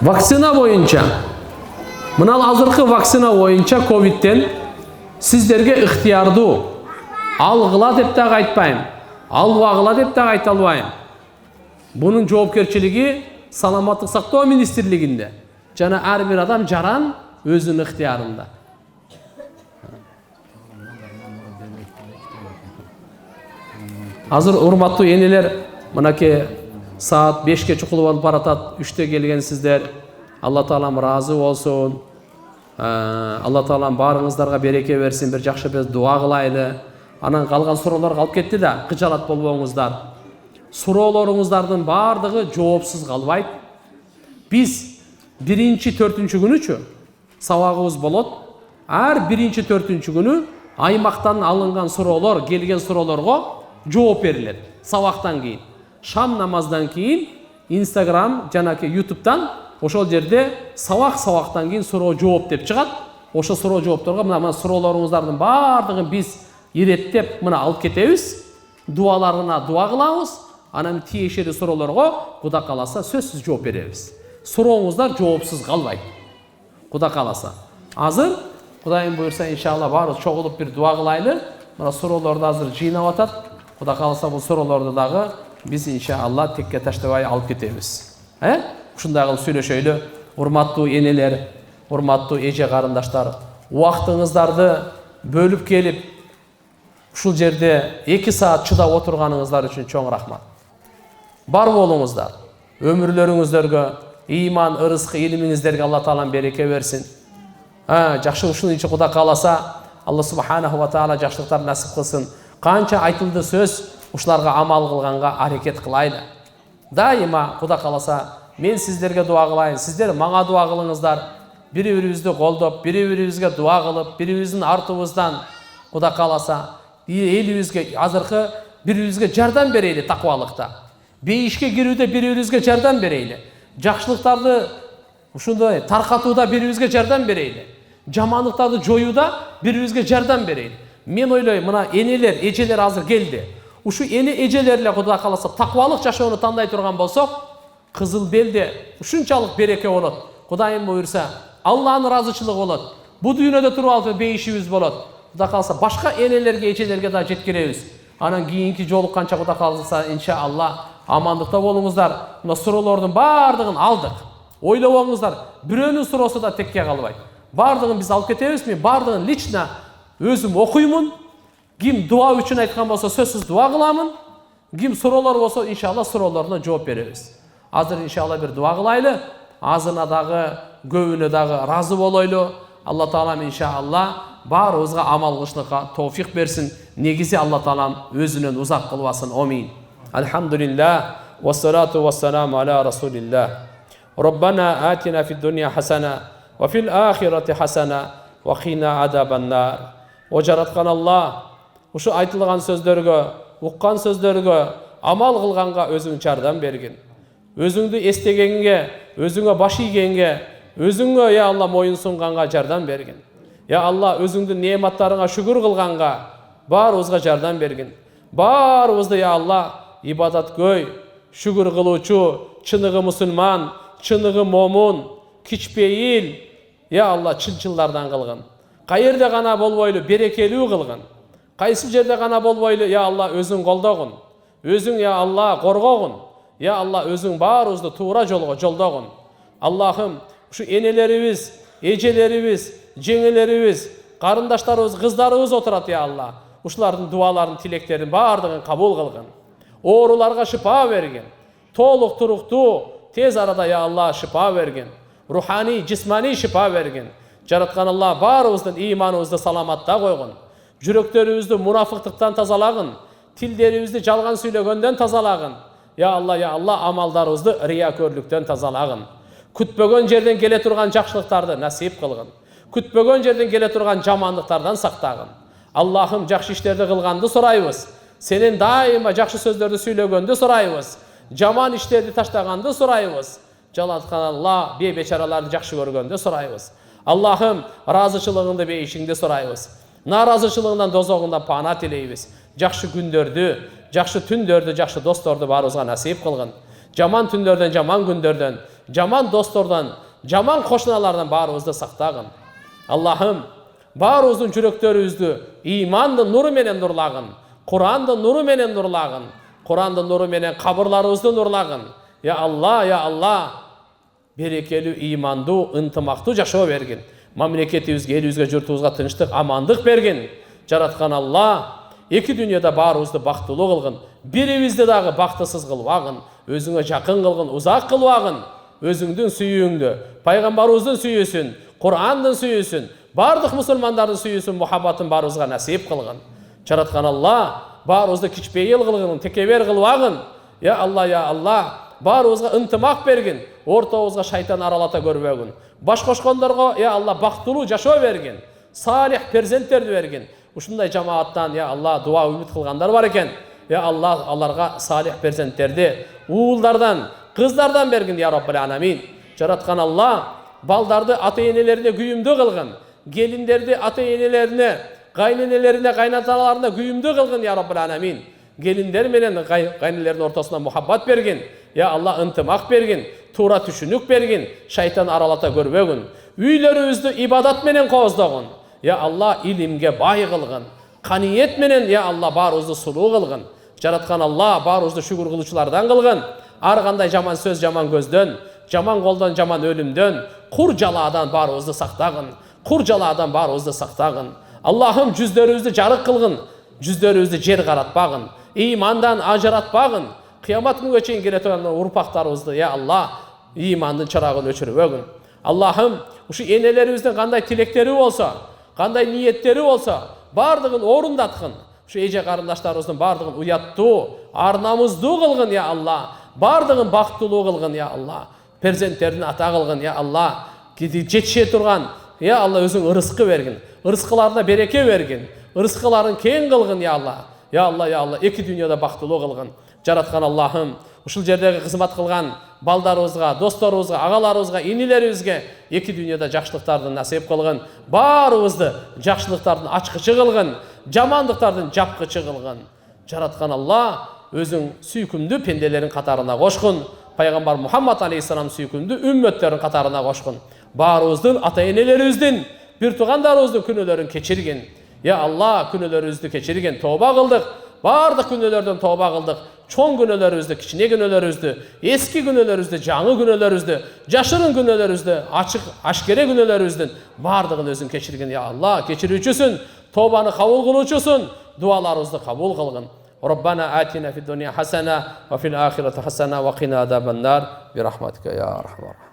Vaktsina boyunca, mınal azırkı vaksina boyunca Covid'den sizlerge ixtiyardu. Algıla dep de aytpayım. Albagıla dep de ayta albayım. Bunun жоопкерчилиги Саламаттык сактоо министрлигинде. Жана ар бир адам жаран өзүнүн ыктыярында. Азыр урматтуу энелер, мынакей саат 5ке чукулуп алып баратат, 3те келгенсиздер. Алла таалам ыраазы болсун. Алла таалам баарыңыздарга береке берсин, бир жакшы биз дуа кылайлы. Анан калган суроолор калып кетти да, кыжалат болбоңуздар. Суроолоруңуздардын баардыгы жоопсуз калбайт. Биз 1-4 күнүчү сабагыбыз болот. Ар 1-4 күнү аймактан алынган суроолор, келген суроолорго жооп берилет. Сабактан кийин, шам намаздан кийин Instagram жанаки YouTube'дан ошол жерде сабактан кийин суроо жооп деп чыгат. Ошо суроо жоопторго мына суроолоруңуздардын баардыгын биз иреттеп мына алып кетебиз. Дуаларына дуа кылабыз. Анан тиешелүү суроолорго Кудай кааласа сөзсүз жооп беребиз. Сурооңуздар жоопсуз калбайт. Кудай кааласа. Азыр Кудайым буйрса иншалла баарыбыз чогулуп бир дуа кылайлы. Мына суроолорду азыр жыйнап атат. Кудай кааласа бул суроолорду дагы биз иншалла текке таштабай алып кетебиз. Ушундай кылып сүйлөшөйлү. Урматтуу энелер, урматтуу эже карындаштар, убактыңыздарды бөлүп келип ушул жерде 2 саат чыдап отурганыңыздар үчүн чоң рахмат. Бар болуңуздар. Өмүрлөрүңүздөргө ыйман, ырызкы, илимиңиздерге Алла таалам береке берсин. Жакшы ушунун үчүн Кудай кааласа Алла субханаху ва таала жакшылыктар насип кылсын. Канча айтылды сөз, ушуларга амал кылганга аракет кылайлы. Дайыма Кудай кааласа мен сиздерге дуа кылайын, сиздер мага дуа кылыңыздар. Бири-бирибизди колдоп, бири-бирибизге дуа кылып, бирибиздин артыбыздан Кудай кааласа элибизге азыркы бири-бирибизге жардам берейли таквалыкта. Бейишке кирүүдө бири-бирибизге жардам берейли. Жакшылыктарды ушундай таркатууда бири-бирибизге жардам берейли. Жамандыктарды жоюуда бири-бирибизге жардам берейли. Мен ойлойм, мына энелер, эжелер азыр келди. Ушу эне эжелерле Кудай кааласа таквалык жашоону тандай турган болсок, кызыл белде ушунчалык береке болот. Кудайым буйрса, Алланын ыраазычылыгы болот. Бу дүйнөдө туруп алып бейишибиз болот. Кудай кааласа башка энелерге, эжелерге да жеткиребиз. Анан кийинки жолукканча Кудай кааласа иншалла амандыкта болуңуздар. Мына суроолордун баардыгын алдык. Ойлобоңуздар, бирөөнүн суроосу да текке калбайт. Баардыгын биз алып кетебизми? Баардыгын лично өзүм окуймун. Ким дуа үчүн айткан болсо сөзсүз дуа кыламын. Ким суроолор болсо иншалла суроолоруна жооп беребиз. Азыр иншалла бир дуа кылайлы. Азына дагы, көбүнө дагы ыраазы болойлу. Алла таалам иншалла баарыбызга амал кылышына товфик берсин. Негизи Алла таалам өзүнөн узак кылбасын. Амин. Алхамдулиллах ва салату ва саламу аля расулиллах. Роббана атина фид дунья хасана ва фил ахирати хасана ва кина адабан нар. О жараткан Алла, ушу айтылган сөздөргө, уккан сөздөргө амал кылганга өзүң жардам бергин. Өзүңдү эстегенге, өзүңө баш ийгенге, өзүңө я Алла моюн сунганга жардам бергин. Я Алла, өзүңдүн неаматтарыңа шүгүр кылганга баарыбызга жардам бергин. Баарыбызды я Алла ибадаткөй, шүгүр кылуучу, чыныгы мусулман, чыныгы момун, кичпейил, я Алла чынчылдардан кылгын. Кайерде гана болбойлу берекелүү кылгын. Кайсы жерде гана болбойлу я Алла өзүң колдогун. Өзүң я Алла коргогун. Я Алла өзүң баарыбызды туура жолго жолдогун. Аллахым, ушу энелерибиз, эжелерибиз, жеңелерибиз, карындаштарыбыз, кыздарыбыз отурат я Алла. Ушулардын дуаларын, тилектерин баардыгын кабыл кылгын. Ооруларга шифа бергин. Толук туруктуу тез арада я Алла шифа бергин. Руханий, жисманий шифа бергин. Жараткан Алла баарыбыздын ыйманыбызды саламатта койгун. Жүрөктөрүбүздү мунафыктыктан тазалагын. Тилдерибизди жалган сүйлөгөндөн тазалагын. Я Алла амалдарыбызды риякөрлүктөн тазалагын. Күтпөгөн жерден келе турган жакшылыктарды насип кылгын. Күтпөгөн жерден келе турган жамандыктардан сактагын. Аллахым, жакшы иштерди кылганды сурайбыз. Сенин дайыма жакшы сөздөрдү сүйлөгөндү сурайбыз. Жаман иштерди таштаганды сурайбыз. Жалаткан Алла, бейбечараларды жакшы көргөндү сурайбыз. Аллахым, ыраазычылыгыңды бейишиңди сурайбыз. Нааразычылыгыңдан дозогундан пана тилейбиз. Жакшы күндөрдү, жакшы түндөрдү, жакшы досторду баарыбызга насип кылгын. Жаман түндөрдөн, жаман күндөрдөн, жаман достордан, жаман кошуналардан баарыбызды сактагын. Аллахым, баарыбыздын жүрөктөрүбүздү ыймандын нуру менен нурлагын, Курандын нуру менен нурлагын, Курандын нуру менен кабырларыбызды нурлагын. Я Алла, берекелүү, ыймандуу, ынтымактуу жашоо бергин. Мамлекетибизге, элибизге, журтубузга тынчтык, амандык бергин. Жараткан Алла, эки дүйнөдө баарыбызды бактылуу кылгын, бирибизди дагы бактысыз кылбагын, өзүңө жакын кылгын, узак кылбагын. Өзүңдүн сүйүүңдү, пайгамбарыбыздын сүйүүсүн, Курандын сүйүүсүн, бардык мусулмандардын сүйүүсүн, мухаббатын баарыбызга насип кылгын. Жараткан Алла, баарыбызды кичпейил кылгын, текебер кылбагын. Я Алла, баарыбызга ынтымак бергин, ортобузга шайтан аралата көрбөгүн. Баш кошкондорго, я Алла, бактылуу жашоо бергин, салих перзенттерди бергин. Ушундай жамааттан, я Алла, дуа үмүт кылгандар бар экен. Я Алла, аларга салих перзенттерди, уулдардан, кыздардан бергин, я Раббул аламин. Жараткан Алла, балдарды ата-энелерине күйүмдүү кылгын, келиндерди ата-энелерине, кайненелерине, кайнаталарына күйүмдүү кылгын, я Раббул аламин. Келиндер менен кайнелердин ортосуна мухаббат бергин. Я Алла, ынтымак бергин, туура түшүнүк бергин, шайтан аралата көрбөгүн. Үйлөрүбүздү ибадат менен кооздогун. Я Алла, илимге бай кылгын. Каниет менен, я Алла, баарыбызды сулуу кылгын. Жараткан Алла, баарыбызды шүгүр кылуучулардан кылгын. Ар кандай жаман сөз, жаман көздөн, жаман колдон, жаман өлүмдөн, кур жалаадан баарыбызды сактагын. Кур жалаадан баарыбызды сактагын. Аллахым, жүздөрүбүздү жарык кылгын, жүздөрүбүздү жер каратпагын, ыймандан ажыратпагын. Кыямат күнгө чейин келе турган урпактарыбызды, я Алла, ыймандын чырагын өчүрбөгүн. Аллахым, ушу энелерибиздин кандай тилектери болсо, кандай ниеттери болсо, бардыгын орундаткын. Ушу эже карындаштарыбыздын бардыгын уяттуу, ар-намуздуу кылгын, я Алла. Бардыгын бактылуу кылгын, я Алла. Перзенттердин ата кылгын, я Алла. Жетише турган, я Алла, өзүң ырыскы бергин. Ырыскыларына береке бергин. Ырыскыларын кең кылгын, я Алла. Я Алла, эки дүйнөдө бактылуу кылгын. Жараткан Аллахым, ушул жердеги кызмат кылган балдарыбызга, досторубузга, агаларыбызга, инилерибизге эки дүйнөдө жакшылыктарды насип кылгын. Баарыбызды жакшылыктардын ачкычы кылгын, жамандыктардын жапкычы кылгын. Жараткан Алла, өзүң сүйкүмдүү пенделерин катарына кошкун. Пайгамбар Мухаммад алейхиссалам сүйкүмдүү үммөттөрүн катарына кошкун. Баарыбыздын ата-энелерибиздин, бир туугандарыбыздын күнөөлөрүн кечиргин. Я Алла, күнөөлөрүбүздү кечиргин, тооба кылдык. Бардык күнөөлөрдөн тооба кылдык. Чоң күнөөлөрүбүздү, кичине күнөөлөрүбүздү, эски күнөөлөрүбүздү, жаңы күнөөлөрүбүздү, жашырын күнөөлөрүбүздү, ачык, ашкере күнөөлөрүбүздүн бардыгын өзүң кечиргин, я Алла, кечирүүчүсүн, тообаны кабыл кылуучусун, дуаларыбызды кабыл кылгын. Раббана атина фид дуния хасана ва фил ахирати хасана ва кина азабан нар би рахматика я архамар.